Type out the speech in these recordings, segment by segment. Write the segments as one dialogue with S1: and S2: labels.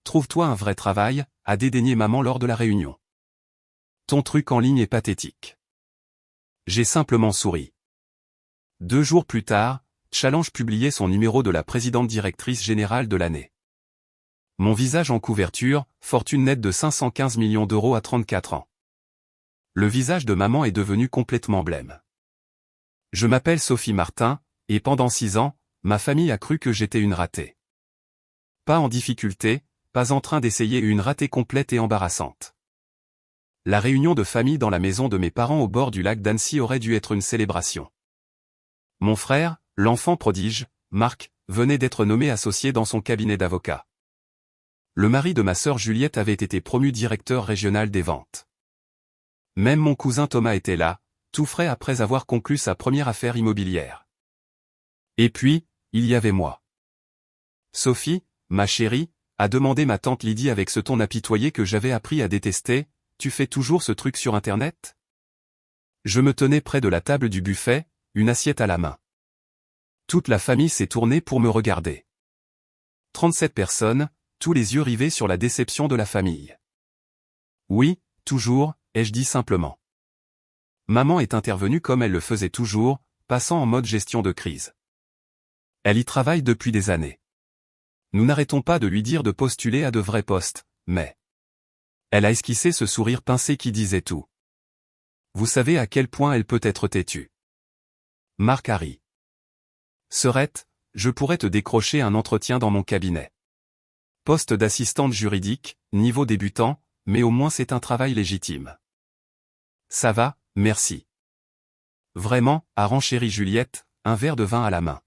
S1: Trouve-toi un vrai travail, a dédaigné maman lors de la réunion. Ton truc en ligne est pathétique. J'ai simplement souri. 2 jours plus tard, Challenge publiait son numéro de la présidente directrice générale de l'année. Mon visage en couverture, fortune nette de 515 millions d'euros à 34 ans. Le visage de maman est devenu complètement blême. Je m'appelle Sophie Martin, et pendant 6 ans, ma famille a cru que j'étais une ratée. Pas en difficulté, pas en train d'essayer une ratée complète et embarrassante. La réunion de famille dans la maison de mes parents au bord du lac d'Annecy aurait dû être une célébration. Mon frère, l'enfant prodige, Marc, venait d'être nommé associé dans son cabinet d'avocat. Le mari de ma sœur Juliette avait été promu directeur régional des ventes. Même mon cousin Thomas était là, tout frais après avoir conclu sa première affaire immobilière. Et puis, il y avait moi. Sophie, ma chérie, a demandé ma tante Lydie avec ce ton apitoyé que j'avais appris à détester, tu fais toujours ce truc sur Internet ? Je me tenais près de la table du buffet, une assiette à la main. Toute la famille s'est tournée pour me regarder. 37 personnes, tous les yeux rivés sur la déception de la famille. Oui, toujours, ai-je dit simplement. Maman est intervenue comme elle le faisait toujours, passant en mode gestion de crise. Elle y travaille depuis des années. Nous n'arrêtons pas de lui dire de postuler à de vrais postes, mais... Elle a esquissé ce sourire pincé qui disait tout. Vous savez à quel point elle peut être têtue. Marc a ri. Serette, je pourrais te décrocher un entretien dans mon cabinet. Poste d'assistante juridique, niveau débutant, mais au moins c'est un travail légitime. Ça va, merci. Vraiment, a renchéri Juliette, un verre de vin à la main.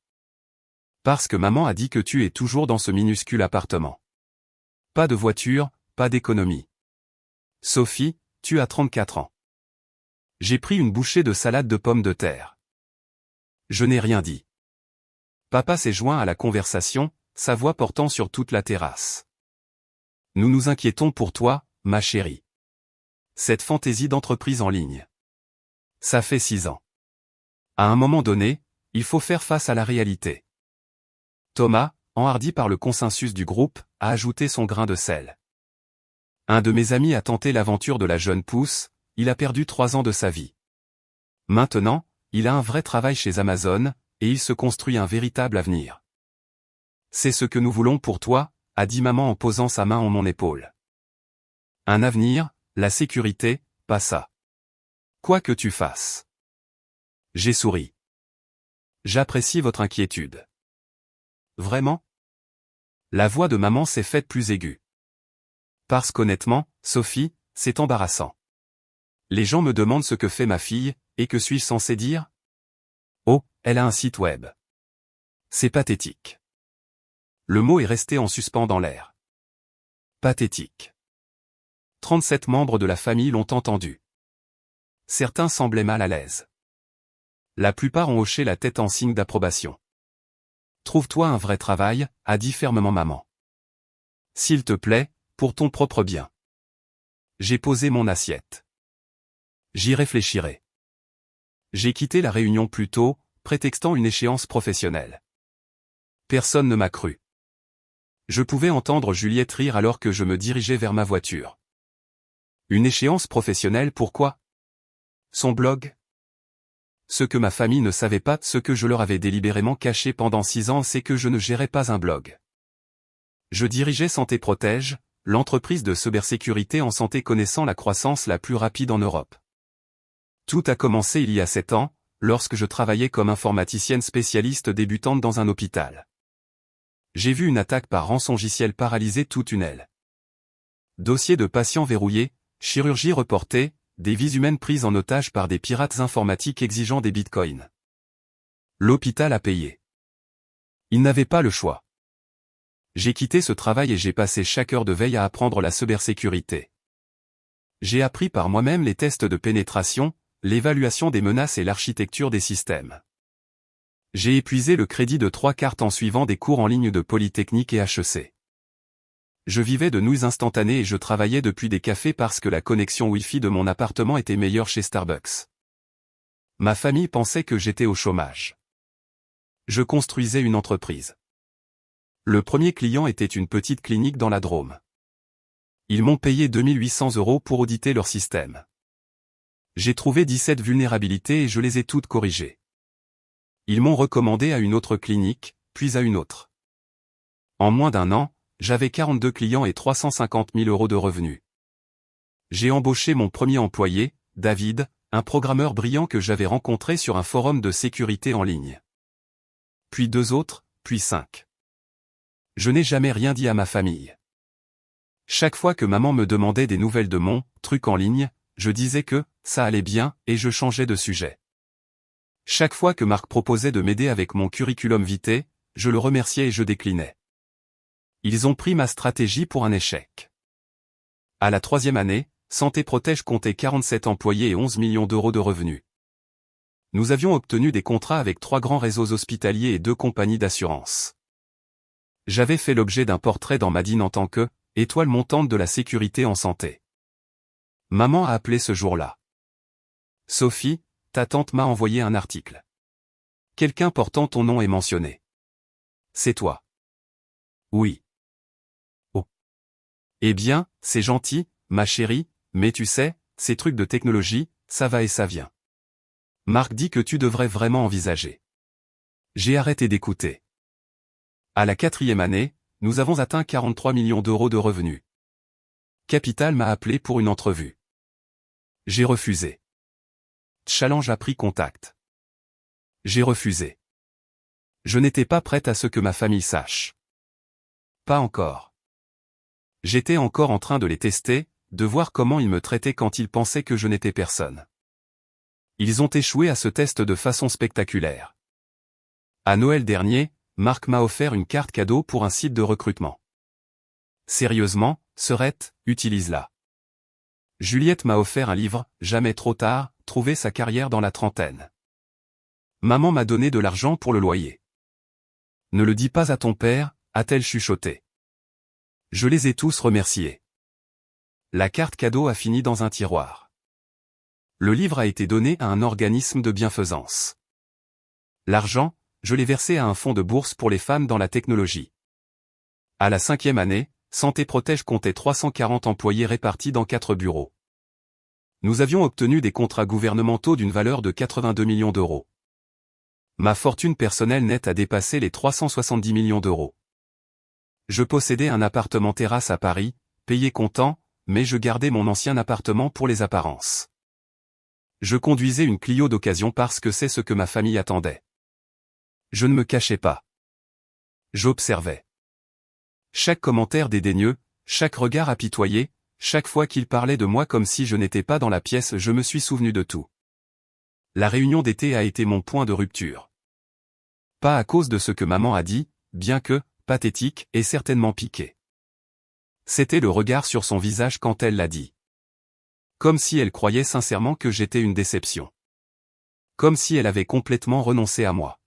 S1: Parce que maman a dit que tu es toujours dans ce minuscule appartement. Pas de voiture, pas d'économie. Sophie, tu as 34 ans. J'ai pris une bouchée de salade de pommes de terre. Je n'ai rien dit. Papa s'est joint à la conversation, sa voix portant sur toute la terrasse. Nous nous inquiétons pour toi, ma chérie. Cette fantaisie d'entreprise en ligne. Ça fait 6 ans. À un moment donné, il faut faire face à la réalité. Thomas, enhardi par le consensus du groupe, a ajouté son grain de sel. Un de mes amis a tenté l'aventure de la jeune pousse, il a perdu 3 ans de sa vie. Maintenant, il a un vrai travail chez Amazon, et il se construit un véritable avenir. C'est ce que nous voulons pour toi, a dit maman en posant sa main en mon épaule. Un avenir, la sécurité, pas ça. Quoi que tu fasses. J'ai souri. J'apprécie votre inquiétude. Vraiment ? La voix de maman s'est faite plus aiguë. Parce qu'honnêtement, Sophie, c'est embarrassant. Les gens me demandent ce que fait ma fille, et que suis-je censé dire ? Oh, elle a un site web. C'est pathétique. Le mot est resté en suspens dans l'air. Pathétique. 37 membres de la famille l'ont entendu. Certains semblaient mal à l'aise. La plupart ont hoché la tête en signe d'approbation. Trouve-toi un vrai travail, a dit fermement maman. S'il te plaît, pour ton propre bien. J'ai posé mon assiette. J'y réfléchirai. J'ai quitté la réunion plus tôt, prétextant une échéance professionnelle. Personne ne m'a cru. Je pouvais entendre Juliette rire alors que je me dirigeais vers ma voiture. Une échéance professionnelle, pourquoi ? Son blog ? Ce que ma famille ne savait pas, ce que je leur avais délibérément caché pendant 6 ans, c'est que je ne gérais pas un blog. Je dirigeais Santé Protège, l'entreprise de cybersécurité en santé connaissant la croissance la plus rapide en Europe. Tout a commencé il y a 7 ans, lorsque je travaillais comme informaticienne spécialiste débutante dans un hôpital. J'ai vu une attaque par rançongiciel paralyser toute une aile. Dossier de patients verrouillés, chirurgie reportée, des vies humaines prises en otage par des pirates informatiques exigeant des bitcoins. L'hôpital a payé. Il n'avait pas le choix. J'ai quitté ce travail et j'ai passé chaque heure de veille à apprendre la cybersécurité. J'ai appris par moi-même les tests de pénétration, l'évaluation des menaces et l'architecture des systèmes. J'ai épuisé le crédit de 3 quarts en suivant des cours en ligne de Polytechnique et HEC. Je vivais de nouilles instantanées et je travaillais depuis des cafés parce que la connexion Wi-Fi de mon appartement était meilleure chez Starbucks. Ma famille pensait que j'étais au chômage. Je construisais une entreprise. Le premier client était une petite clinique dans la Drôme. Ils m'ont payé 2800 € pour auditer leur système. J'ai trouvé 17 vulnérabilités et je les ai toutes corrigées. Ils m'ont recommandé à une autre clinique, puis à une autre. En moins d'1 an, j'avais 42 clients et 350 000 € de revenus. J'ai embauché mon premier employé, David, un programmeur brillant que j'avais rencontré sur un forum de sécurité en ligne. Puis 2 autres, puis 5. Je n'ai jamais rien dit à ma famille. Chaque fois que maman me demandait des nouvelles de mon truc en ligne, je disais que ça allait bien et je changeais de sujet. Chaque fois que Marc proposait de m'aider avec mon curriculum vitae, je le remerciais et je déclinais. Ils ont pris ma stratégie pour un échec. À la 3e année, Santé Protège comptait 47 employés et 11 millions d'euros de revenus. Nous avions obtenu des contrats avec 3 grands réseaux hospitaliers et 2 compagnies d'assurance. J'avais fait l'objet d'un portrait dans Madine en tant que étoile montante de la sécurité en santé. Maman a appelé ce jour-là. Sophie, ta tante m'a envoyé un article. Quelqu'un portant ton nom est mentionné. C'est toi. Oui. Oh. Eh bien, c'est gentil, ma chérie, mais tu sais, ces trucs de technologie, ça va et ça vient. Marc dit que tu devrais vraiment envisager. J'ai arrêté d'écouter. À la 4e année, nous avons atteint 43 millions d'euros de revenus. Capital m'a appelé pour une entrevue. J'ai refusé. Challenge a pris contact. J'ai refusé. Je n'étais pas prête à ce que ma famille sache. Pas encore. J'étais encore en train de les tester, de voir comment ils me traitaient quand ils pensaient que je n'étais personne. Ils ont échoué à ce test de façon spectaculaire. À Noël dernier, Marc m'a offert une carte cadeau pour un site de recrutement. Sérieusement, Serette, utilise-la. Juliette m'a offert un livre, Jamais trop tard, trouver sa carrière dans la trentaine. Maman m'a donné de l'argent pour le loyer. Ne le dis pas à ton père, a-t-elle chuchoté. Je les ai tous remerciés. La carte cadeau a fini dans un tiroir. Le livre a été donné à un organisme de bienfaisance. L'argent, je l'ai versé à un fonds de bourse pour les femmes dans la technologie. À la 5e année, Santé Protège comptait 340 employés répartis dans 4 bureaux. Nous avions obtenu des contrats gouvernementaux d'une valeur de 82 millions d'euros. Ma fortune personnelle nette a dépassé les 370 millions d'euros. Je possédais un appartement terrasse à Paris, payé comptant, mais je gardais mon ancien appartement pour les apparences. Je conduisais une Clio d'occasion parce que c'est ce que ma famille attendait. Je ne me cachais pas. J'observais. Chaque commentaire dédaigneux, chaque regard apitoyé, chaque fois qu'il parlait de moi comme si je n'étais pas dans la pièce, je me suis souvenu de tout. La réunion d'été a été mon point de rupture. Pas à cause de ce que maman a dit, bien que, pathétique, et certainement piqué. C'était le regard sur son visage quand elle l'a dit. Comme si elle croyait sincèrement que j'étais une déception. Comme si elle avait complètement renoncé à moi.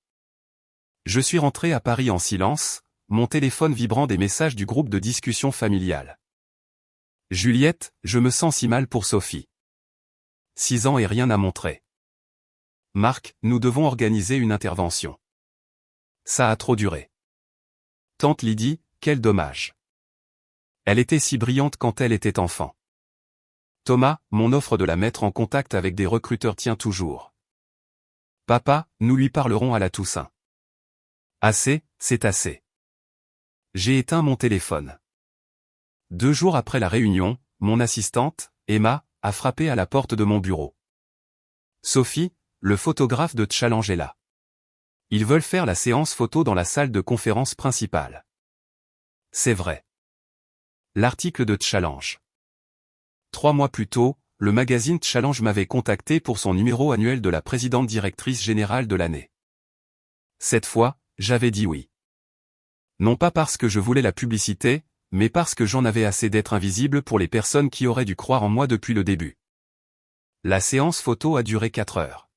S1: Je suis rentré à Paris en silence, mon téléphone vibrant des messages du groupe de discussion familiale. Juliette, je me sens si mal pour Sophie. 6 ans et rien à montrer. Marc, nous devons organiser une intervention. Ça a trop duré. Tante Lydie, quel dommage. Elle était si brillante quand elle était enfant. Thomas, mon offre de la mettre en contact avec des recruteurs tient toujours. Papa, nous lui parlerons à la Toussaint. Assez, c'est assez. J'ai éteint mon téléphone. 2 jours après la réunion, mon assistante, Emma, a frappé à la porte de mon bureau. Sophie, le photographe de Challenge est là. Ils veulent faire la séance photo dans la salle de conférence principale. C'est vrai. L'article de Challenge. 3 mois plus tôt, le magazine Challenge m'avait contacté pour son numéro annuel de la présidente directrice générale de l'année. Cette fois, j'avais dit oui. Non pas parce que je voulais la publicité, mais parce que j'en avais assez d'être invisible pour les personnes qui auraient dû croire en moi depuis le début. La séance photo a duré 4 heures.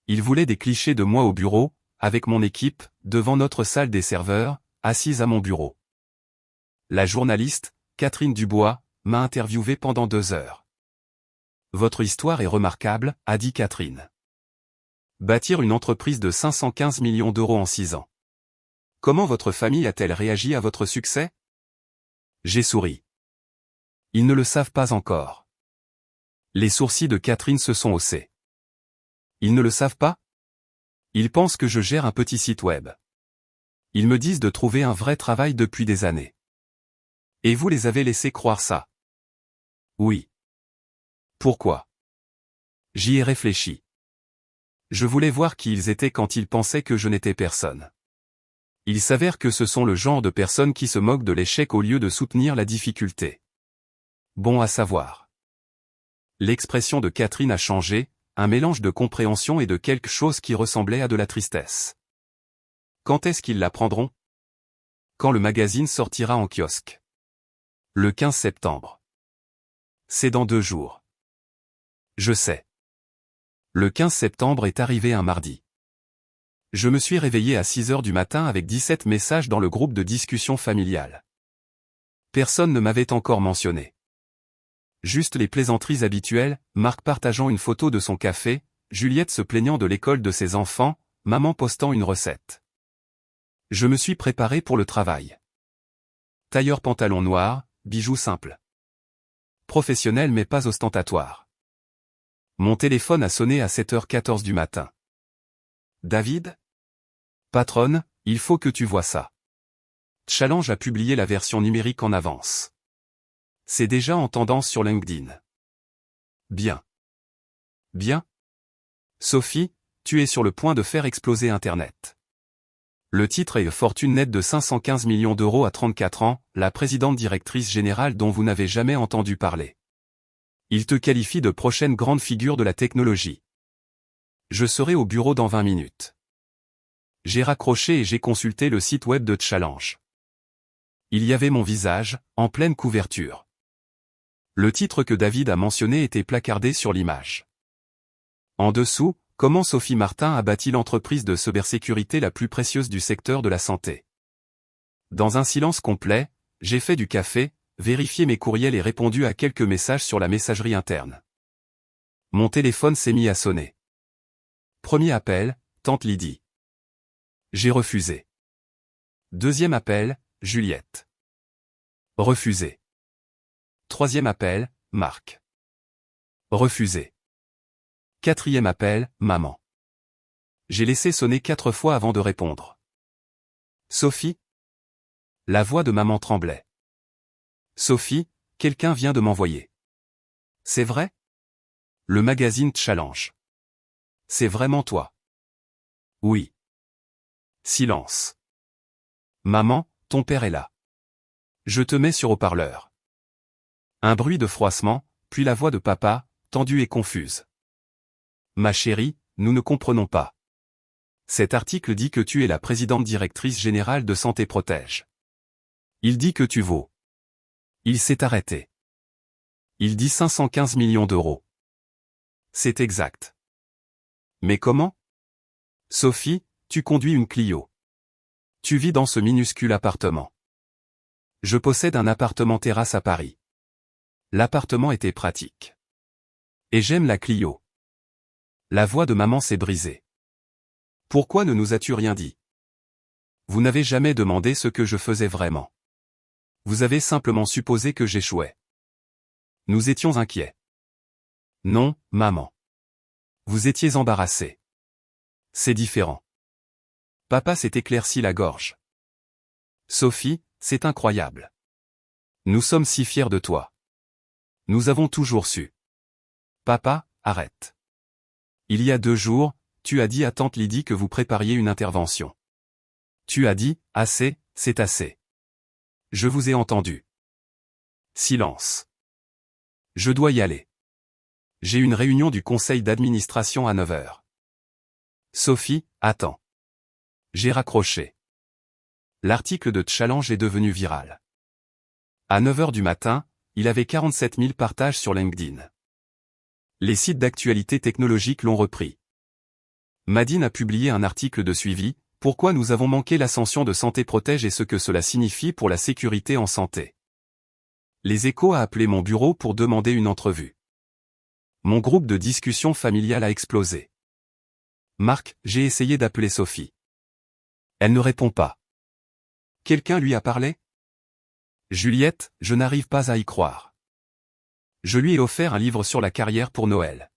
S1: Ils voulaient des clichés de moi au bureau, avec mon équipe, devant notre salle des serveurs, assise à mon bureau. La journaliste, Catherine Dubois, m'a interviewé pendant 2 heures. Votre histoire est remarquable, a dit Catherine. Bâtir une entreprise de 515 millions d'euros en 6 ans. Comment votre famille a-t-elle réagi à votre succès? J'ai souri. Ils ne le savent pas encore. Les sourcils de Catherine se sont haussés. Ils ne le savent pas? Ils pensent que je gère un petit site web. Ils me disent de trouver un vrai travail depuis des années. Et vous les avez laissés croire ça? Oui. Pourquoi? J'y ai réfléchi. Je voulais voir qui ils étaient quand ils pensaient que je n'étais personne. Il s'avère que ce sont le genre de personnes qui se moquent de l'échec au lieu de soutenir la difficulté. Bon à savoir. L'expression de Catherine a changé, un mélange de compréhension et de quelque chose qui ressemblait à de la tristesse. Quand est-ce qu'ils l'apprendront? Quand le magazine sortira en kiosque. Le 15 septembre. C'est dans 2 jours. Je sais. Le 15 septembre est arrivé un mardi. Je me suis réveillé à 6 heures du matin avec 17 messages dans le groupe de discussion familiale. Personne ne m'avait encore mentionné. Juste les plaisanteries habituelles, Marc partageant une photo de son café, Juliette se plaignant de l'école de ses enfants, maman postant une recette. Je me suis préparé pour le travail. Tailleur pantalon noir, bijoux simples. Professionnel mais pas ostentatoire. Mon téléphone a sonné à 7h14 du matin. David? Patronne, il faut que tu vois ça. Challenge a publié la version numérique en avance. C'est déjà en tendance sur LinkedIn. Bien. Bien. Sophie, tu es sur le point de faire exploser Internet. Le titre est Fortune nette de 515 millions d'euros à 34 ans, la présidente directrice générale dont vous n'avez jamais entendu parler. Il te qualifie de prochaine grande figure de la technologie. Je serai au bureau dans 20 minutes. J'ai raccroché et j'ai consulté le site web de Challenge. Il y avait mon visage, en pleine couverture. Le titre que David a mentionné était placardé sur l'image. En dessous, comment Sophie Martin a bâti l'entreprise de cybersécurité la plus précieuse du secteur de la santé. Dans un silence complet, j'ai fait du café, vérifié mes courriels et répondu à quelques messages sur la messagerie interne. Mon téléphone s'est mis à sonner. Premier appel, tante Lydie. J'ai refusé. Deuxième appel, Juliette. Refusé. Troisième appel, Marc. Refusé. Quatrième appel, maman. J'ai laissé sonner 4 fois avant de répondre. Sophie? La voix de maman tremblait. Sophie, quelqu'un vient de m'envoyer. C'est vrai? Le magazine Challenge. C'est vraiment toi? Oui. Silence. Maman, ton père est là. Je te mets sur haut-parleur. Un bruit de froissement, puis la voix de papa, tendue et confuse. Ma chérie, nous ne comprenons pas. Cet article dit que tu es la présidente directrice générale de Santé Protège. Il dit que tu vaux. Il s'est arrêté. Il dit 515 millions d'euros. C'est exact. Mais comment? Sophie, tu conduis une Clio. Tu vis dans ce minuscule appartement. Je possède un appartement terrasse à Paris. L'appartement était pratique. Et j'aime la Clio. La voix de maman s'est brisée. Pourquoi ne nous as-tu rien dit? Vous n'avez jamais demandé ce que je faisais vraiment. Vous avez simplement supposé que j'échouais. Nous étions inquiets. Non, maman. Vous étiez embarrassée. C'est différent. Papa s'est éclairci la gorge. Sophie, c'est incroyable. Nous sommes si fiers de toi. Nous avons toujours su. Papa, arrête. Il y a 2 jours, tu as dit à tante Lydie que vous prépariez une intervention. Tu as dit, assez, c'est assez. Je vous ai entendu. Silence. Je dois y aller. J'ai une réunion du conseil d'administration à 9 heures. Sophie, attends. J'ai raccroché. L'article de Challenge est devenu viral. À 9 heures du matin, il avait 47 000 partages sur LinkedIn. Les sites d'actualité technologique l'ont repris. Madine a publié un article de suivi, Pourquoi nous avons manqué l'ascension de Santé Protège et ce que cela signifie pour la sécurité en santé. Les Échos a appelé mon bureau pour demander une entrevue. Mon groupe de discussion familiale a explosé. Marc, j'ai essayé d'appeler Sophie. Elle ne répond pas. Quelqu'un lui a parlé? Juliette, je n'arrive pas à y croire. Je lui ai offert un livre sur la carrière pour Noël.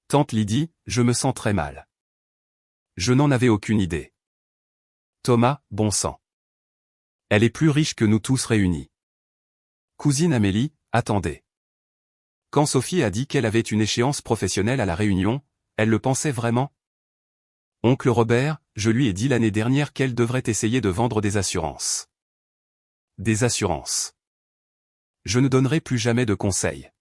S1: Tante Lydie, je me sens très mal. Je n'en avais aucune idée. Thomas, bon sang. Elle est plus riche que nous tous réunis. Cousine Amélie, attendez. Quand Sophie a dit qu'elle avait une échéance professionnelle à la Réunion, elle le pensait vraiment? Oncle Robert, je lui ai dit l'année dernière qu'elle devrait essayer de vendre des assurances. Des assurances. Je ne donnerai plus jamais de conseils.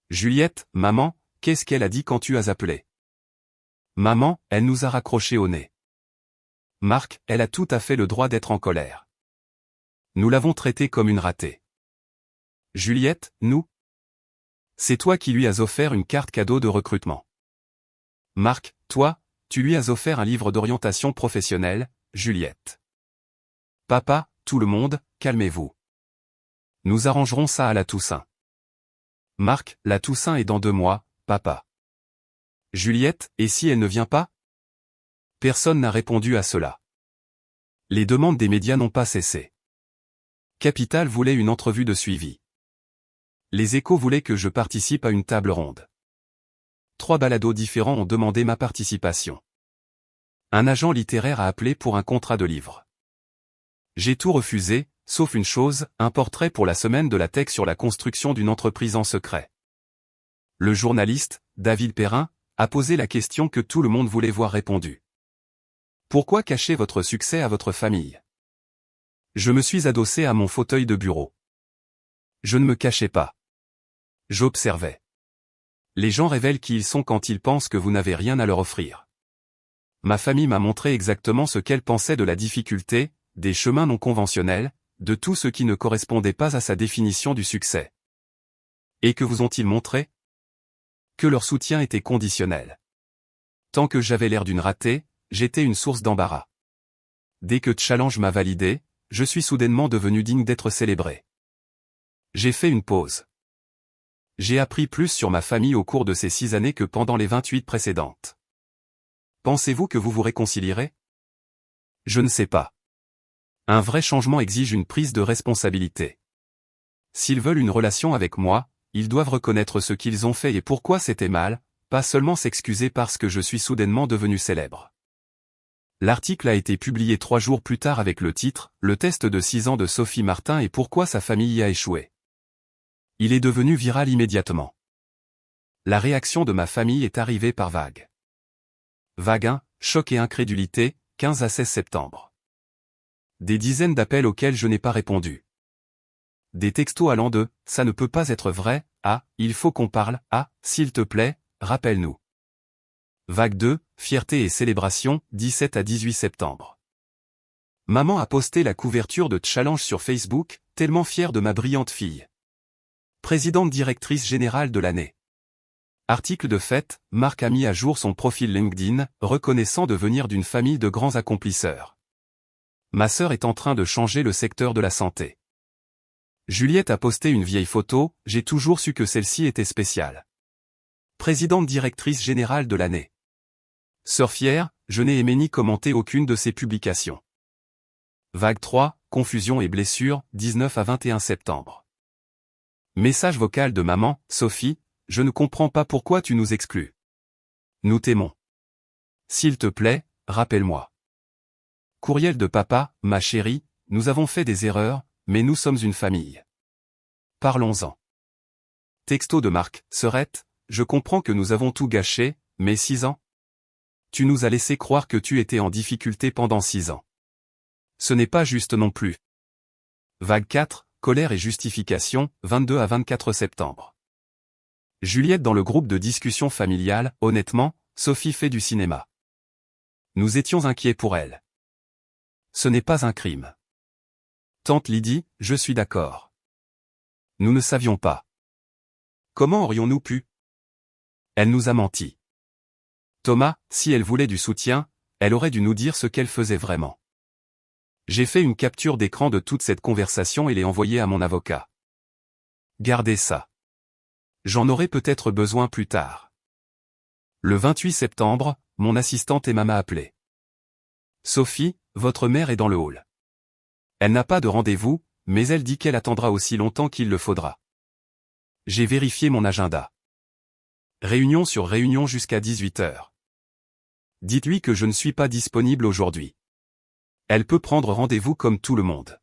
S1: Juliette, maman, qu'est-ce qu'elle a dit quand tu as appelé? Maman, elle nous a raccroché au nez. Marc, elle a tout à fait le droit d'être en colère. Nous l'avons traitée comme une ratée. Juliette, nous? C'est toi qui lui as offert une carte cadeau de recrutement. Marc, toi, tu lui as offert un livre d'orientation professionnelle, Juliette. Papa, tout le monde, calmez-vous. Nous arrangerons ça à la Toussaint. Marc, la Toussaint est dans 2 mois, papa. Juliette, et si elle ne vient pas? Personne n'a répondu à cela. Les demandes des médias n'ont pas cessé. Capital voulait une entrevue de suivi. Les Échos voulaient que je participe à une table ronde. 3 balados différents ont demandé ma participation. Un agent littéraire a appelé pour un contrat de livre. J'ai tout refusé, sauf une chose, un portrait pour la semaine de la tech sur la construction d'une entreprise en secret. Le journaliste, David Perrin, a posé la question que tout le monde voulait voir répondue. Pourquoi cacher votre succès à votre famille? Je me suis adossé à mon fauteuil de bureau. Je ne me cachais pas. J'observais. Les gens révèlent qui ils sont quand ils pensent que vous n'avez rien à leur offrir. Ma famille m'a montré exactement ce qu'elle pensait de la difficulté, des chemins non conventionnels, de tout ce qui ne correspondait pas à sa définition du succès. Et que vous ont-ils montré? Que leur soutien était conditionnel. Tant que j'avais l'air d'une ratée, j'étais une source d'embarras. Dès que Challenge m'a validé, je suis soudainement devenu digne d'être célébré. J'ai fait une pause. J'ai appris plus sur ma famille au cours de ces 6 années que pendant les 28 précédentes. Pensez-vous que vous vous réconcilierez? Je ne sais pas. Un vrai changement exige une prise de responsabilité. S'ils veulent une relation avec moi, ils doivent reconnaître ce qu'ils ont fait et pourquoi c'était mal, pas seulement s'excuser parce que je suis soudainement devenu célèbre. L'article a été publié 3 jours plus tard avec le titre « Le test de 6 ans de Sophie Martin et pourquoi sa famille y a échoué ». Il est devenu viral immédiatement. La réaction de ma famille est arrivée par vagues. Vague 1, choc et incrédulité, 15 à 16 septembre. Des dizaines d'appels auxquels je n'ai pas répondu. Des textos allant de « ça ne peut pas être vrai » à « il faut qu'on parle » à « s'il te plaît, rappelle-nous ». Vague 2, fierté et célébration, 17 à 18 septembre. Maman a posté la couverture de Challenge sur Facebook, tellement fière de ma brillante fille. Présidente directrice générale de l'année. Article de fête, Marc a mis à jour son profil LinkedIn, reconnaissant de venir d'une famille de grands accomplisseurs. Ma sœur est en train de changer le secteur de la santé. Juliette a posté une vieille photo, j'ai toujours su que celle-ci était spéciale. Présidente directrice générale de l'année. Sœur fière, je n'ai aimé ni commenter aucune de ses publications. Vague 3, confusion et blessure, 19 à 21 septembre. Message vocal de maman, Sophie, je ne comprends pas pourquoi tu nous exclus. Nous t'aimons. S'il te plaît, rappelle-moi. Courriel de papa, ma chérie, nous avons fait des erreurs, mais nous sommes une famille. Parlons-en. Texto de Marc, Sœurette, je comprends que nous avons tout gâché, mais 6 ans? Tu nous as laissé croire que tu étais en difficulté pendant 6 ans. Ce n'est pas juste non plus. Vague 4, colère et justification, 22 à 24 septembre. Juliette dans le groupe de discussion familiale, honnêtement, Sophie fait du cinéma. Nous étions inquiets pour elle. Ce n'est pas un crime. Tante Lydie, je suis d'accord. Nous ne savions pas. Comment aurions-nous pu? Elle nous a menti. Thomas, si elle voulait du soutien, elle aurait dû nous dire ce qu'elle faisait vraiment. J'ai fait une capture d'écran de toute cette conversation et l'ai envoyée à mon avocat. Gardez ça. J'en aurai peut-être besoin plus tard. Le 28 septembre, mon assistante Emma m'a appelé. Sophie, votre mère est dans le hall. Elle n'a pas de rendez-vous, mais elle dit qu'elle attendra aussi longtemps qu'il le faudra. J'ai vérifié mon agenda. Réunion sur réunion jusqu'à 18h. Dites-lui que je ne suis pas disponible aujourd'hui. Elle peut prendre rendez-vous comme tout le monde.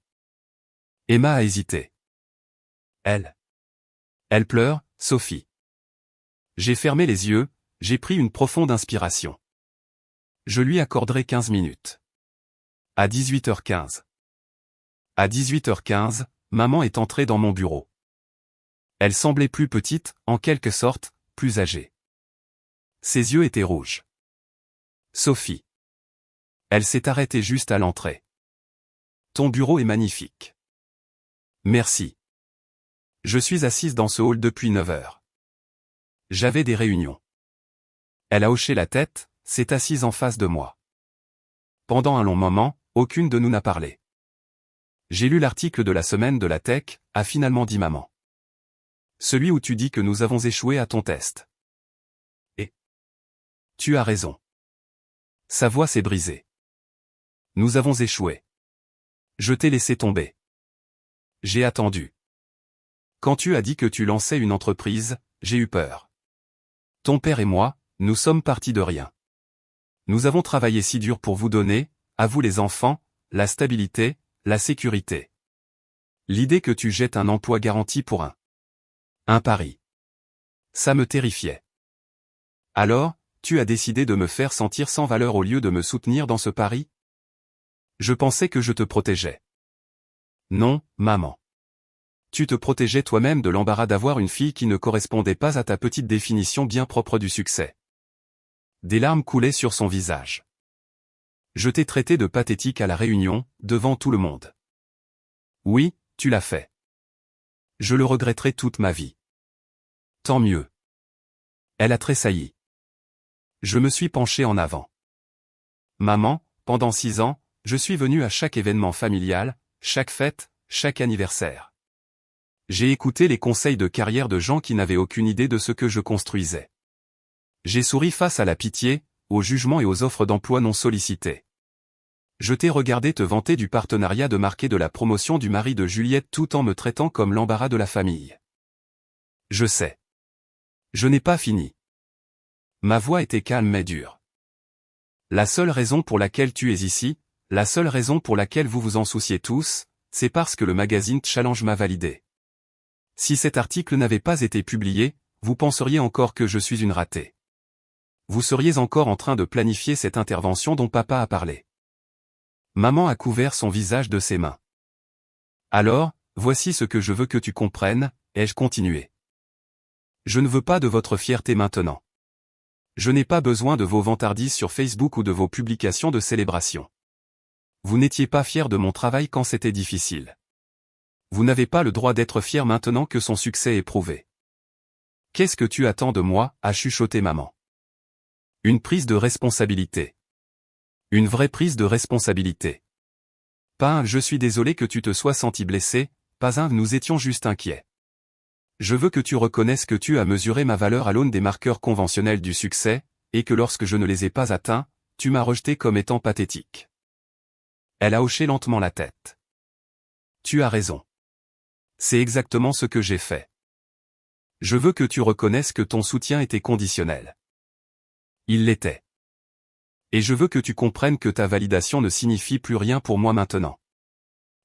S1: Emma a hésité. Elle pleure, Sophie. J'ai fermé les yeux, j'ai pris une profonde inspiration. Je lui accorderai 15 minutes. À 18h15. À 18h15, maman est entrée dans mon bureau. Elle semblait plus petite, en quelque sorte, plus âgée. Ses yeux étaient rouges. Sophie. Elle s'est arrêtée juste à l'entrée. Ton bureau est magnifique. Merci. Je suis assise dans ce hall depuis 9 heures. J'avais des réunions. Elle a hoché la tête, s'est assise en face de moi. Pendant un long moment, aucune de nous n'a parlé. J'ai lu l'article de la semaine de la tech, a finalement dit maman. Celui où tu dis que nous avons échoué à ton test. Et tu as raison. Sa voix s'est brisée. Nous avons échoué. Je t'ai laissé tomber. J'ai attendu. Quand tu as dit que tu lançais une entreprise, j'ai eu peur. Ton père et moi, nous sommes partis de rien. Nous avons travaillé si dur pour vous donner, à vous les enfants, la stabilité, la sécurité. L'idée que tu jettes un emploi garanti pour un pari. Ça me terrifiait. Alors, tu as décidé de me faire sentir sans valeur au lieu de me soutenir dans ce pari? Je pensais que je te protégeais. Non, maman. Tu te protégeais toi-même de l'embarras d'avoir une fille qui ne correspondait pas à ta petite définition bien propre du succès. Des larmes coulaient sur son visage. Je t'ai traité de pathétique à la réunion, devant tout le monde. Oui, tu l'as fait. Je le regretterai toute ma vie. Tant mieux. Elle a tressailli. Je me suis penché en avant. Maman, pendant 6 ans, je suis venu à chaque événement familial, chaque fête, chaque anniversaire. J'ai écouté les conseils de carrière de gens qui n'avaient aucune idée de ce que je construisais. J'ai souri face à la pitié, aux jugements et aux offres d'emploi non sollicitées. Je t'ai regardé te vanter du partenariat de Marquet de la promotion du mari de Juliette tout en me traitant comme l'embarras de la famille. Je sais. Je n'ai pas fini. Ma voix était calme mais dure. La seule raison pour laquelle tu es ici, la seule raison pour laquelle vous vous en souciez tous, c'est parce que le magazine Challenge m'a validé. Si cet article n'avait pas été publié, vous penseriez encore que je suis une ratée. Vous seriez encore en train de planifier cette intervention dont papa a parlé. Maman a couvert son visage de ses mains. Alors, voici ce que je veux que tu comprennes, ai-je continué. Je ne veux pas de votre fierté maintenant. Je n'ai pas besoin de vos vantardises sur Facebook ou de vos publications de célébration. Vous n'étiez pas fier de mon travail quand c'était difficile. Vous n'avez pas le droit d'être fier maintenant que son succès est prouvé. Qu'est-ce que tu attends de moi, a chuchoté maman. Une prise de responsabilité. Une vraie prise de responsabilité. Pas un « je suis désolé que tu te sois senti blessé », pas un « nous étions juste inquiets ». Je veux que tu reconnaisses que tu as mesuré ma valeur à l'aune des marqueurs conventionnels du succès, et que lorsque je ne les ai pas atteints, tu m'as rejeté comme étant pathétique. Elle a hoché lentement la tête. Tu as raison. C'est exactement ce que j'ai fait. Je veux que tu reconnaisses que ton soutien était conditionnel. Il l'était. Et je veux que tu comprennes que ta validation ne signifie plus rien pour moi maintenant.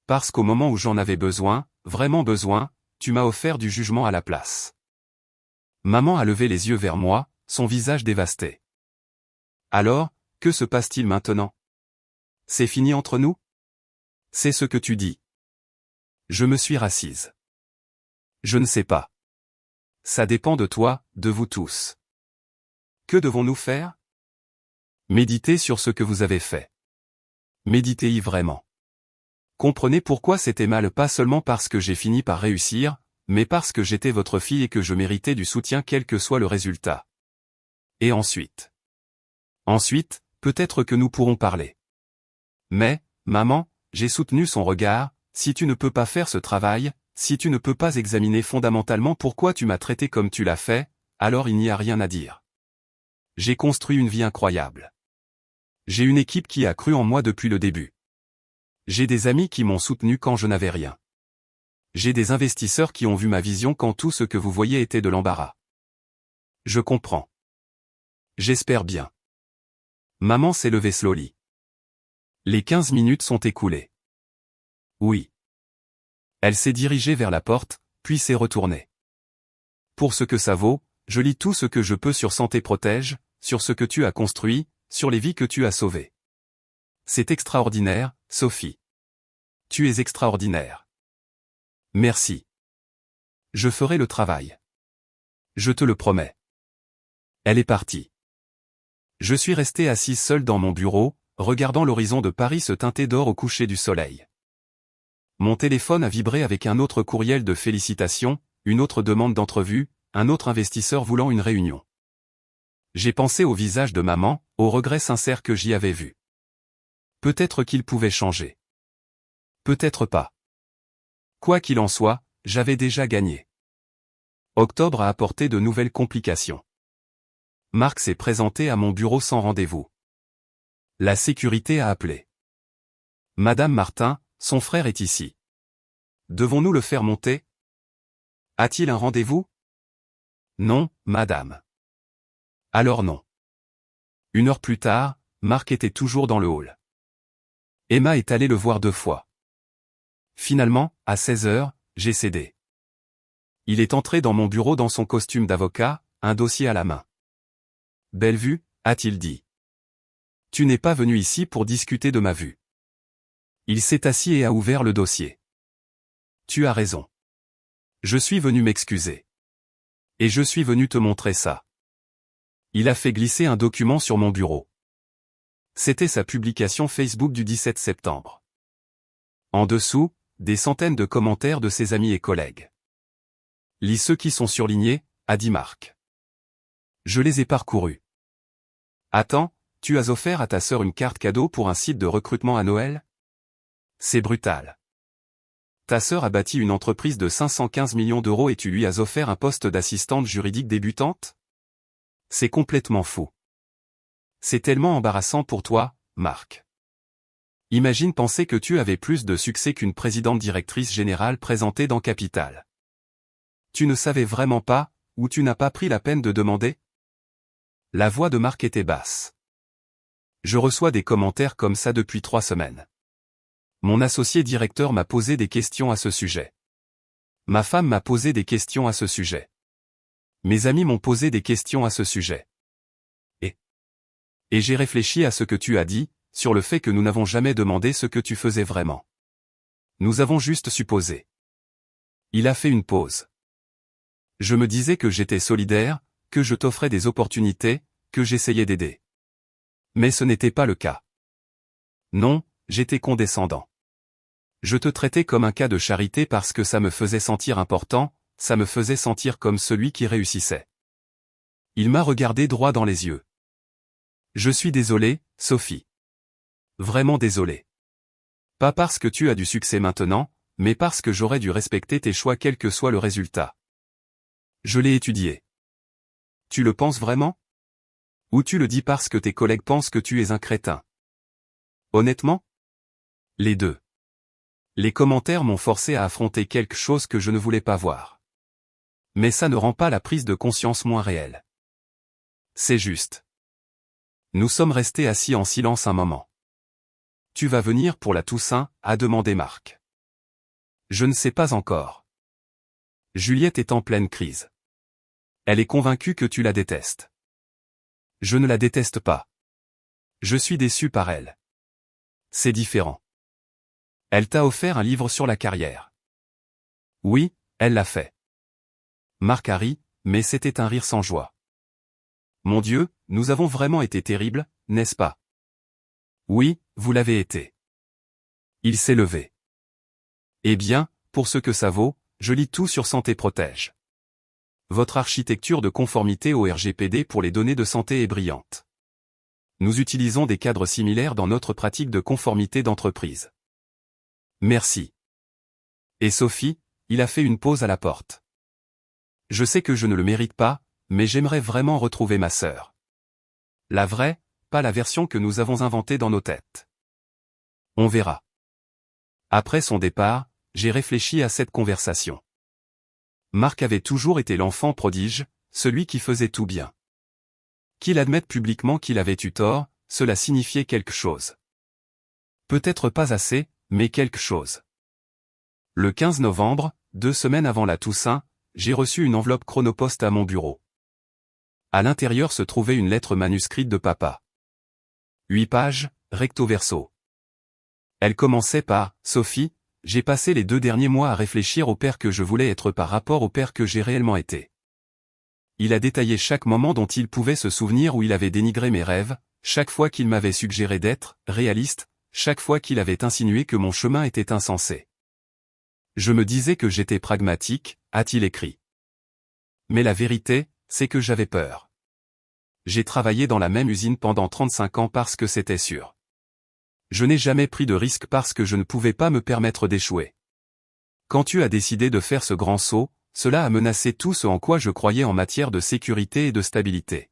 S1: Parce qu'au moment où j'en avais besoin, vraiment besoin, tu m'as offert du jugement à la place. Maman a levé les yeux vers moi, son visage dévasté. Alors, que se passe-t-il maintenant? C'est fini entre nous? C'est ce que tu dis. Je me suis rassise. Je ne sais pas. Ça dépend de toi, de vous tous. Que devons-nous faire? Méditez sur ce que vous avez fait. Méditez-y vraiment. Comprenez pourquoi c'était mal, pas seulement parce que j'ai fini par réussir, mais parce que j'étais votre fille et que je méritais du soutien quel que soit le résultat. Et ensuite, peut-être que nous pourrons parler. Mais, maman, j'ai soutenu son regard, si tu ne peux pas faire ce travail, si tu ne peux pas examiner fondamentalement pourquoi tu m'as traité comme tu l'as fait, alors il n'y a rien à dire. J'ai construit une vie incroyable. J'ai une équipe qui a cru en moi depuis le début. J'ai des amis qui m'ont soutenu quand je n'avais rien. J'ai des investisseurs qui ont vu ma vision quand tout ce que vous voyez était de l'embarras. Je comprends. J'espère bien. Maman s'est levée slowly. Les 15 minutes sont écoulées. Oui. Elle s'est dirigée vers la porte, puis s'est retournée. Pour ce que ça vaut, je lis tout ce que je peux sur Santé Protège, sur ce que tu as construit, sur les vies que tu as sauvées. C'est extraordinaire, Sophie. Tu es extraordinaire. Merci. Je ferai le travail. Je te le promets. Elle est partie. Je suis resté assis seul dans mon bureau, regardant l'horizon de Paris se teinter d'or au coucher du soleil. Mon téléphone a vibré avec un autre courriel de félicitations, une autre demande d'entrevue, un autre investisseur voulant une réunion. J'ai pensé au visage de maman, au regret sincère que j'y avais vu. Peut-être qu'il pouvait changer. Peut-être pas. Quoi qu'il en soit, j'avais déjà gagné. Octobre a apporté de nouvelles complications. Marc s'est présenté à mon bureau sans rendez-vous. La sécurité a appelé. Madame Martin, son frère est ici. Devons-nous le faire monter? A-t-il un rendez-vous? Non, madame. Alors non. 1 heure plus tard, Marc était toujours dans le hall. Emma est allée le voir 2 fois. Finalement, à 16 heures, j'ai cédé. Il est entré dans mon bureau dans son costume d'avocat, un dossier à la main. Belle vue, a-t-il dit. Tu n'es pas venu ici pour discuter de ma vue. Il s'est assis et a ouvert le dossier. Tu as raison. Je suis venu m'excuser. Et je suis venu te montrer ça. Il a fait glisser un document sur mon bureau. C'était sa publication Facebook du 17 septembre. En dessous, des centaines de commentaires de ses amis et collègues. Lis ceux qui sont surlignés, a dit Marc. Je les ai parcourus. Attends, tu as offert à ta sœur une carte cadeau pour un site de recrutement à Noël? C'est brutal. Ta sœur a bâti une entreprise de 515 millions d'euros et tu lui as offert un poste d'assistante juridique débutante? C'est complètement fou. C'est tellement embarrassant pour toi, Marc. Imagine penser que tu avais plus de succès qu'une présidente directrice générale présentée dans Capital. Tu ne savais vraiment pas, ou tu n'as pas pris la peine de demander? La voix de Marc était basse. Je reçois des commentaires comme ça depuis 3 semaines. Mon associé directeur m'a posé des questions à ce sujet. Ma femme m'a posé des questions à ce sujet. Mes amis m'ont posé des questions à ce sujet. Et j'ai réfléchi à ce que tu as dit, sur le fait que nous n'avons jamais demandé ce que tu faisais vraiment. Nous avons juste supposé. Il a fait une pause. Je me disais que j'étais solidaire, que je t'offrais des opportunités, que j'essayais d'aider. Mais ce n'était pas le cas. Non, j'étais condescendant. Je te traitais comme un cas de charité parce que ça me faisait sentir important, ça me faisait sentir comme celui qui réussissait. Il m'a regardé droit dans les yeux. Je suis désolé, Sophie. Vraiment désolé. Pas parce que tu as du succès maintenant, mais parce que j'aurais dû respecter tes choix quel que soit le résultat. Je l'ai étudié. Tu le penses vraiment? Ou tu le dis parce que tes collègues pensent que tu es un crétin? Honnêtement? Les deux. Les commentaires m'ont forcé à affronter quelque chose que je ne voulais pas voir. Mais ça ne rend pas la prise de conscience moins réelle. C'est juste. Nous sommes restés assis en silence un moment. Tu vas venir pour la Toussaint, a demandé Marc. Je ne sais pas encore. Juliette est en pleine crise. Elle est convaincue que tu la détestes. Je ne la déteste pas. Je suis déçu par elle. C'est différent. Elle t'a offert un livre sur la carrière. Oui, elle l'a fait. Marc a ri, mais c'était un rire sans joie. Mon Dieu, nous avons vraiment été terribles, n'est-ce pas? Oui, vous l'avez été. Il s'est levé. Eh bien, pour ce que ça vaut, je lis tout sur Santé Protège. Votre architecture de conformité au RGPD pour les données de santé est brillante. Nous utilisons des cadres similaires dans notre pratique de conformité d'entreprise. Merci. Et Sophie, il a fait une pause à la porte. Je sais que je ne le mérite pas, mais j'aimerais vraiment retrouver ma sœur. La vraie, pas la version que nous avons inventée dans nos têtes. On verra. Après son départ, j'ai réfléchi à cette conversation. Marc avait toujours été l'enfant prodige, celui qui faisait tout bien. Qu'il admette publiquement qu'il avait eu tort, cela signifiait quelque chose. Peut-être pas assez, mais quelque chose. Le 15 novembre, 2 semaines avant la Toussaint, j'ai reçu une enveloppe Chronopost à mon bureau. À l'intérieur se trouvait une lettre manuscrite de papa. 8 pages, recto verso. Elle commençait par « Sophie, j'ai passé les 2 derniers mois à réfléchir au père que je voulais être par rapport au père que j'ai réellement été. » Il a détaillé chaque moment dont il pouvait se souvenir où il avait dénigré mes rêves, chaque fois qu'il m'avait suggéré d'être réaliste, chaque fois qu'il avait insinué que mon chemin était insensé. Je me disais que j'étais pragmatique, a-t-il écrit. Mais la vérité, c'est que j'avais peur. J'ai travaillé dans la même usine pendant 35 ans parce que c'était sûr. Je n'ai jamais pris de risque parce que je ne pouvais pas me permettre d'échouer. Quand tu as décidé de faire ce grand saut, cela a menacé tout ce en quoi je croyais en matière de sécurité et de stabilité.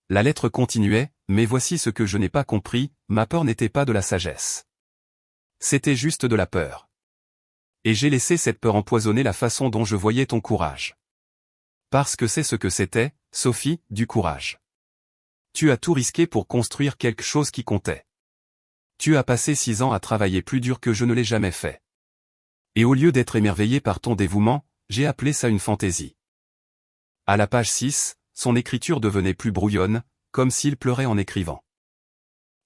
S1: La lettre continuait, mais voici ce que je n'ai pas compris, ma peur n'était pas de la sagesse. C'était juste de la peur. Et j'ai laissé cette peur empoisonner la façon dont je voyais ton courage. Parce que c'est ce que c'était, Sophie, du courage. Tu as tout risqué pour construire quelque chose qui comptait. Tu as passé 6 ans à travailler plus dur que je ne l'ai jamais fait. Et au lieu d'être émerveillé par ton dévouement, j'ai appelé ça une fantaisie. À la page 6, son écriture devenait plus brouillonne, comme s'il pleurait en écrivant.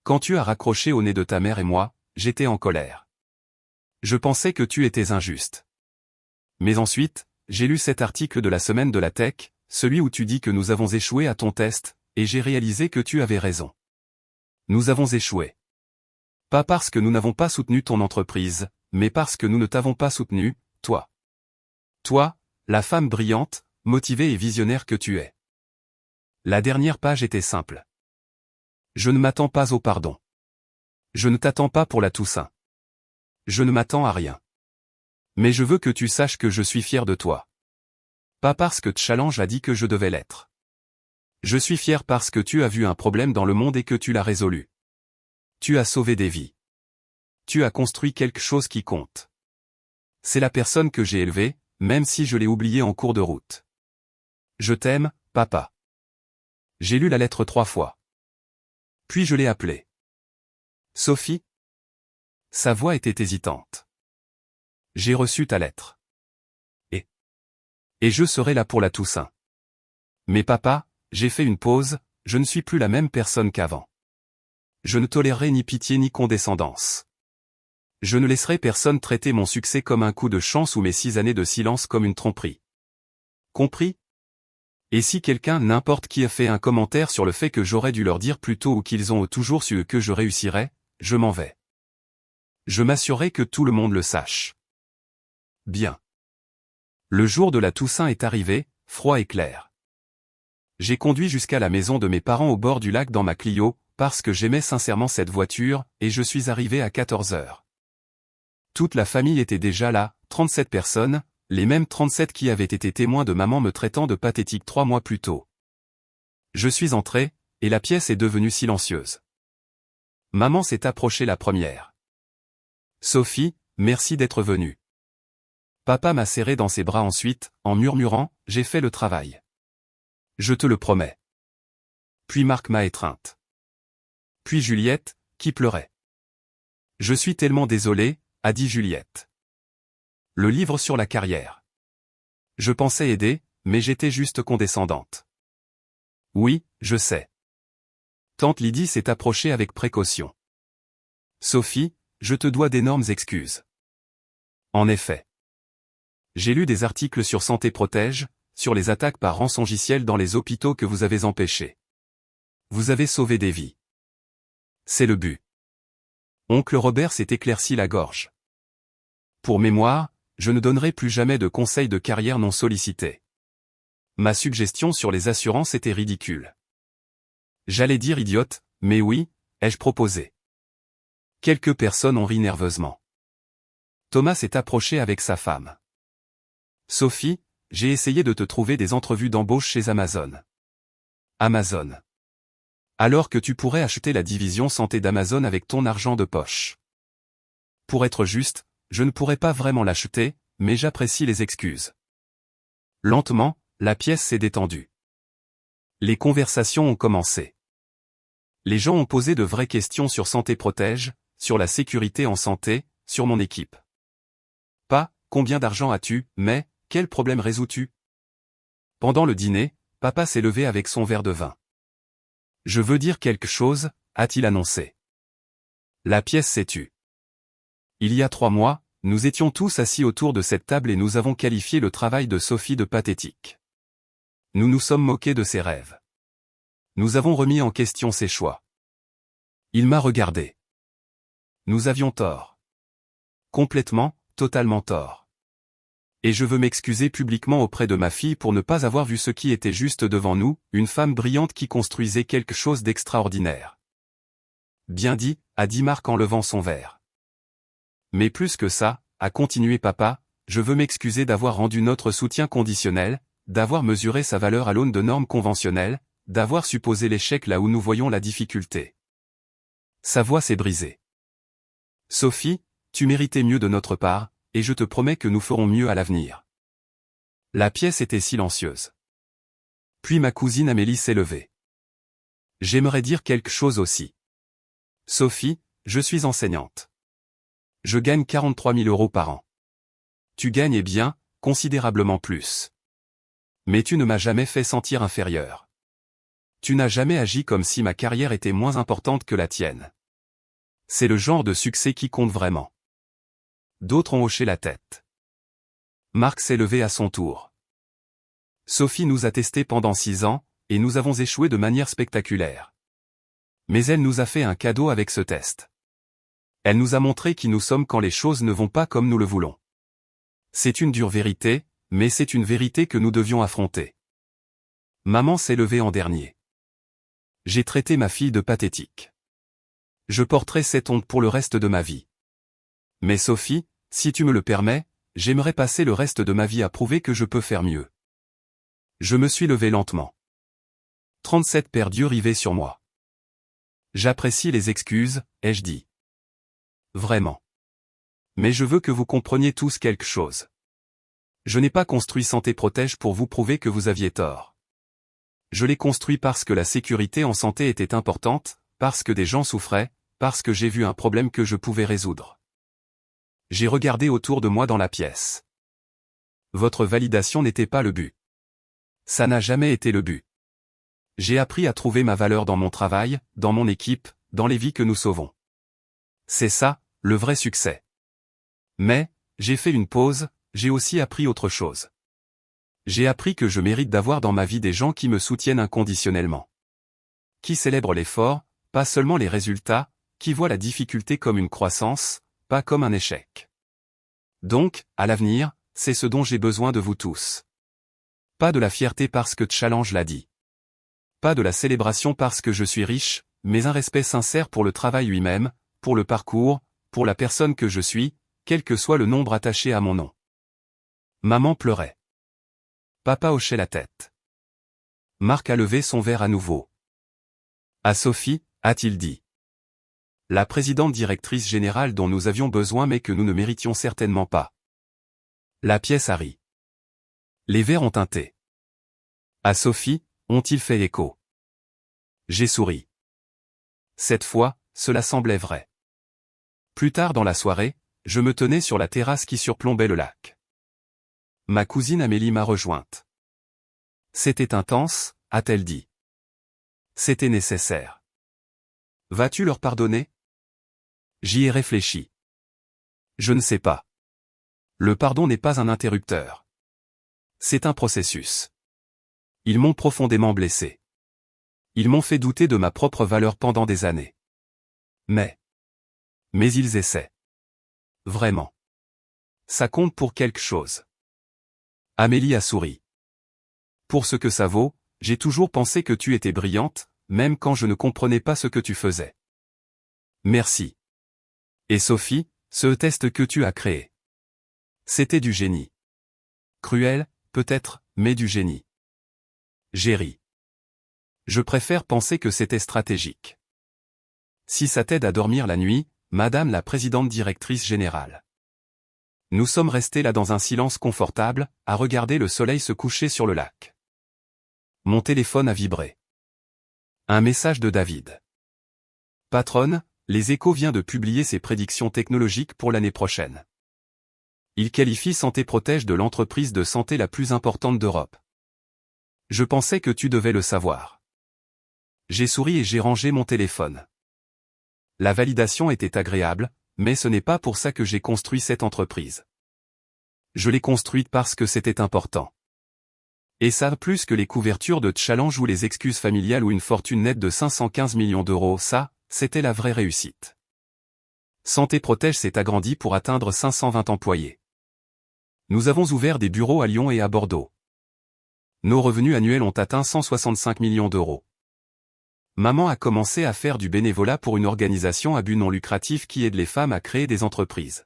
S1: Quand tu as raccroché au nez de ta mère et moi, j'étais en colère. Je pensais que tu étais injuste. Mais ensuite, j'ai lu cet article de la semaine de la tech, celui où tu dis que nous avons échoué à ton test, et j'ai réalisé que tu avais raison. Nous avons échoué. Pas parce que nous n'avons pas soutenu ton entreprise, mais parce que nous ne t'avons pas soutenu, toi. Toi, la femme brillante, motivée et visionnaire que tu es. La dernière page était simple. Je ne m'attends pas au pardon. Je ne t'attends pas pour la Toussaint. Je ne m'attends à rien. Mais je veux que tu saches que je suis fier de toi. Pas parce que Challenge a dit que je devais l'être. Je suis fier parce que tu as vu un problème dans le monde et que tu l'as résolu. Tu as sauvé des vies. Tu as construit quelque chose qui compte. C'est la personne que j'ai élevée, même si je l'ai oubliée en cours de route. Je t'aime, papa. J'ai lu la lettre 3 fois. Puis je l'ai appelée. Sophie? Sa voix était hésitante. J'ai reçu ta lettre. Et je serai là pour la Toussaint. Mais papa, j'ai fait une pause, je ne suis plus la même personne qu'avant. Je ne tolérerai ni pitié ni condescendance. Je ne laisserai personne traiter mon succès comme un coup de chance ou mes 6 années de silence comme une tromperie. Compris? Et si quelqu'un, n'importe qui, a fait un commentaire sur le fait que j'aurais dû leur dire plus tôt ou qu'ils ont toujours su que je réussirais, je m'en vais. Je m'assurerai que tout le monde le sache. Bien. Le jour de la Toussaint est arrivé, froid et clair. J'ai conduit jusqu'à la maison de mes parents au bord du lac dans ma Clio, parce que j'aimais sincèrement cette voiture, et je suis arrivé à 14 heures. Toute la famille était déjà là, 37 personnes, les mêmes 37 qui avaient été témoins de maman me traitant de pathétique 3 mois plus tôt. Je suis entré, et la pièce est devenue silencieuse. Maman s'est approchée la première. Sophie, merci d'être venue. Papa m'a serré dans ses bras ensuite, en murmurant, j'ai fait le travail. Je te le promets. Puis Marc m'a étreinte. Puis Juliette, qui pleurait. Je suis tellement désolé, a dit Juliette. Le livre sur la carrière. Je pensais aider, mais j'étais juste condescendante. Oui, je sais. Tante Lydie s'est approchée avec précaution. Sophie, je te dois d'énormes excuses. En effet. J'ai lu des articles sur Santé Protège, sur les attaques par rançongiciel dans les hôpitaux que vous avez empêchés. Vous avez sauvé des vies. C'est le but. Oncle Robert s'est éclairci la gorge. Pour mémoire, je ne donnerai plus jamais de conseils de carrière non sollicités. Ma suggestion sur les assurances était ridicule. J'allais dire idiote, mais oui, ai-je proposé. Quelques personnes ont ri nerveusement. Thomas s'est approché avec sa femme. Sophie, j'ai essayé de te trouver des entrevues d'embauche chez Amazon. Amazon. Alors que tu pourrais acheter la division santé d'Amazon avec ton argent de poche. Pour être juste, je ne pourrais pas vraiment l'acheter, mais j'apprécie les excuses. Lentement, la pièce s'est détendue. Les conversations ont commencé. Les gens ont posé de vraies questions sur Santé Protège, sur la sécurité en santé, sur mon équipe. Pas « combien d'argent as-tu » mais « quel problème résous-tu » Pendant le dîner, papa s'est levé avec son verre de vin. « Je veux dire quelque chose » a-t-il annoncé. La pièce s'est tue. Il y a 3 mois, nous étions tous assis autour de cette table et nous avons qualifié le travail de Sophie de pathétique. Nous nous sommes moqués de ses rêves. Nous avons remis en question ses choix. Il m'a regardé. Nous avions tort. Complètement, totalement tort. Et je veux m'excuser publiquement auprès de ma fille pour ne pas avoir vu ce qui était juste devant nous, une femme brillante qui construisait quelque chose d'extraordinaire. Bien dit, a dit Marc en levant son verre. Mais plus que ça, a continué papa, je veux m'excuser d'avoir rendu notre soutien conditionnel, d'avoir mesuré sa valeur à l'aune de normes conventionnelles, d'avoir supposé l'échec là où nous voyons la difficulté. Sa voix s'est brisée. Sophie, tu méritais mieux de notre part, et je te promets que nous ferons mieux à l'avenir. La pièce était silencieuse. Puis ma cousine Amélie s'est levée. J'aimerais dire quelque chose aussi. Sophie, je suis enseignante. Je gagne 43 000 € par an. Tu gagnes bien, considérablement plus. Mais tu ne m'as jamais fait sentir inférieur. Tu n'as jamais agi comme si ma carrière était moins importante que la tienne. C'est le genre de succès qui compte vraiment. D'autres ont hoché la tête. Marc s'est levé à son tour. Sophie nous a testés pendant 6 ans, et nous avons échoué de manière spectaculaire. Mais elle nous a fait un cadeau avec ce test. Elle nous a montré qui nous sommes quand les choses ne vont pas comme nous le voulons. C'est une dure vérité, mais c'est une vérité que nous devions affronter. Maman s'est levée en dernier. J'ai traité ma fille de pathétique. Je porterai cette honte pour le reste de ma vie. Mais Sophie, si tu me le permets, j'aimerais passer le reste de ma vie à prouver que je peux faire mieux. Je me suis levé lentement. 37 paires d'yeux rivaient sur moi. J'apprécie les excuses, ai-je dit. Vraiment. Mais je veux que vous compreniez tous quelque chose. Je n'ai pas construit Santé Protège pour vous prouver que vous aviez tort. Je l'ai construit parce que la sécurité en santé était importante, parce que des gens souffraient, parce que j'ai vu un problème que je pouvais résoudre. J'ai regardé autour de moi dans la pièce. Votre validation n'était pas le but. Ça n'a jamais été le but. J'ai appris à trouver ma valeur dans mon travail, dans mon équipe, dans les vies que nous sauvons. C'est ça, le vrai succès. Mais, j'ai fait une pause, j'ai aussi appris autre chose. J'ai appris que je mérite d'avoir dans ma vie des gens qui me soutiennent inconditionnellement. Qui célèbrent l'effort, pas seulement les résultats, qui voient la difficulté comme une croissance, pas comme un échec. Donc, à l'avenir, c'est ce dont j'ai besoin de vous tous. Pas de la fierté parce que Challenge l'a dit. Pas de la célébration parce que je suis riche, mais un respect sincère pour le travail lui-même, pour le parcours, pour la personne que je suis, quel que soit le nombre attaché à mon nom. Maman pleurait. Papa hochait la tête. Marc a levé son verre à nouveau. À Sophie, a-t-il dit. La présidente directrice générale dont nous avions besoin mais que nous ne méritions certainement pas. La pièce a ri. Les verres ont tinté. À Sophie, ont-ils fait écho? J'ai souri. Cette fois, cela semblait vrai. Plus tard dans la soirée, je me tenais sur la terrasse qui surplombait le lac. Ma cousine Amélie m'a rejointe. C'était intense, a-t-elle dit. C'était nécessaire. Vas-tu leur pardonner? J'y ai réfléchi. Je ne sais pas. Le pardon n'est pas un interrupteur. C'est un processus. Ils m'ont profondément blessé. Ils m'ont fait douter de ma propre valeur pendant des années. Mais ils essaient. Vraiment. Ça compte pour quelque chose. Amélie a souri. Pour ce que ça vaut, j'ai toujours pensé que tu étais brillante, même quand je ne comprenais pas ce que tu faisais. Merci. Et Sophie, ce test que tu as créé. C'était du génie. Cruel, peut-être, mais du génie. J'ai ri. Je préfère penser que c'était stratégique. Si ça t'aide à dormir la nuit, Madame la présidente directrice générale. Nous sommes restés là dans un silence confortable, à regarder le soleil se coucher sur le lac. Mon téléphone a vibré. Un message de David. Patronne, Les Échos vient de publier ses prédictions technologiques pour l'année prochaine. Il qualifie Santé Protège de l'entreprise de santé la plus importante d'Europe. Je pensais que tu devais le savoir. J'ai souri et j'ai rangé mon téléphone. La validation était agréable, mais ce n'est pas pour ça que j'ai construit cette entreprise. Je l'ai construite parce que c'était important. Et ça, plus que les couvertures de challenge ou les excuses familiales ou une fortune nette de 515 millions d'euros, ça, c'était la vraie réussite. Santé Protège s'est agrandi pour atteindre 520 employés. Nous avons ouvert des bureaux à Lyon et à Bordeaux. Nos revenus annuels ont atteint 165 millions d'euros. Maman a commencé à faire du bénévolat pour une organisation à but non lucratif qui aide les femmes à créer des entreprises.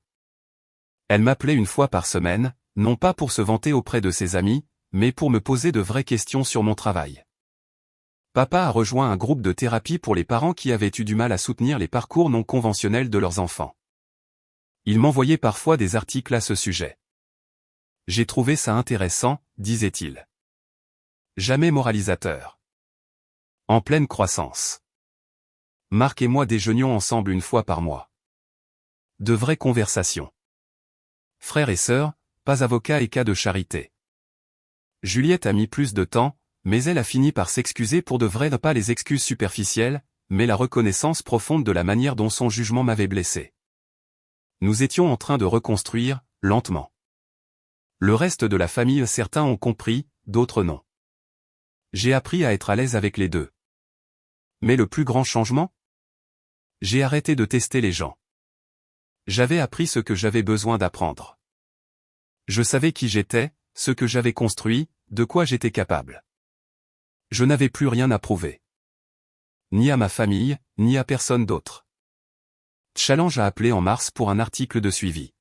S1: Elle m'appelait une fois par semaine, non pas pour se vanter auprès de ses amis, mais pour me poser de vraies questions sur mon travail. Papa a rejoint un groupe de thérapie pour les parents qui avaient eu du mal à soutenir les parcours non conventionnels de leurs enfants. Il m'envoyait parfois des articles à ce sujet. J'ai trouvé ça intéressant, disait-il. Jamais moralisateur. En pleine croissance. Marc et moi déjeunions ensemble une fois par mois. De vraies conversations. Frères et sœurs, pas avocats et cas de charité. Juliette a mis plus de temps, mais elle a fini par s'excuser pour de vrai, pas les excuses superficielles, mais la reconnaissance profonde de la manière dont son jugement m'avait blessé. Nous étions en train de reconstruire, lentement. Le reste de la famille, certains ont compris, d'autres non. J'ai appris à être à l'aise avec les deux. Mais le plus grand changement ? J'ai arrêté de tester les gens. J'avais appris ce que j'avais besoin d'apprendre. Je savais qui j'étais, ce que j'avais construit, de quoi j'étais capable. Je n'avais plus rien à prouver. Ni à ma famille, ni à personne d'autre. Challenge a appelé en mars pour un article de suivi.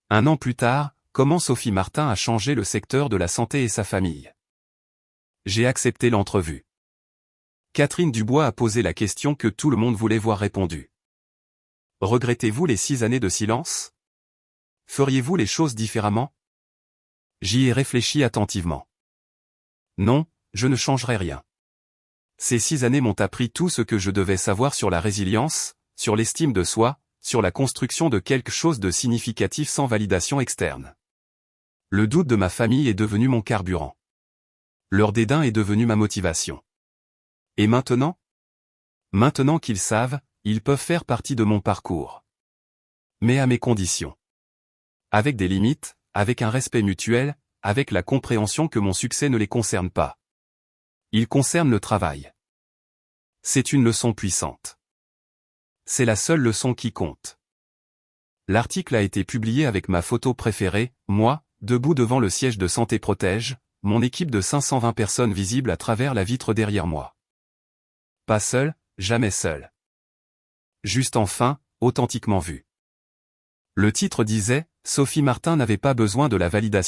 S1: Un an plus tard, comment Sophie Martin a changé le secteur de la santé et sa famille. J'ai accepté l'entrevue. Catherine Dubois a posé la question que tout le monde voulait voir répondue. Regrettez-vous les 6 années de silence ? Feriez-vous les choses différemment ? J'y ai réfléchi attentivement. Non, je ne changerai rien. Ces 6 années m'ont appris tout ce que je devais savoir sur la résilience, sur l'estime de soi, sur la construction de quelque chose de significatif sans validation externe. Le doute de ma famille est devenu mon carburant. Leur dédain est devenu ma motivation. Et maintenant ? Maintenant qu'ils savent, ils peuvent faire partie de mon parcours. Mais à mes conditions. Avec des limites, avec un respect mutuel, avec la compréhension que mon succès ne les concerne pas. Il concerne le travail. C'est une leçon puissante. C'est la seule leçon qui compte. L'article a été publié avec ma photo préférée, moi, debout devant le siège de Santé Protège, mon équipe de 520 personnes visibles à travers la vitre derrière moi. Pas seul, jamais seul. Juste enfin, authentiquement vu. Le titre disait, Sophie Martin n'avait pas besoin de la validation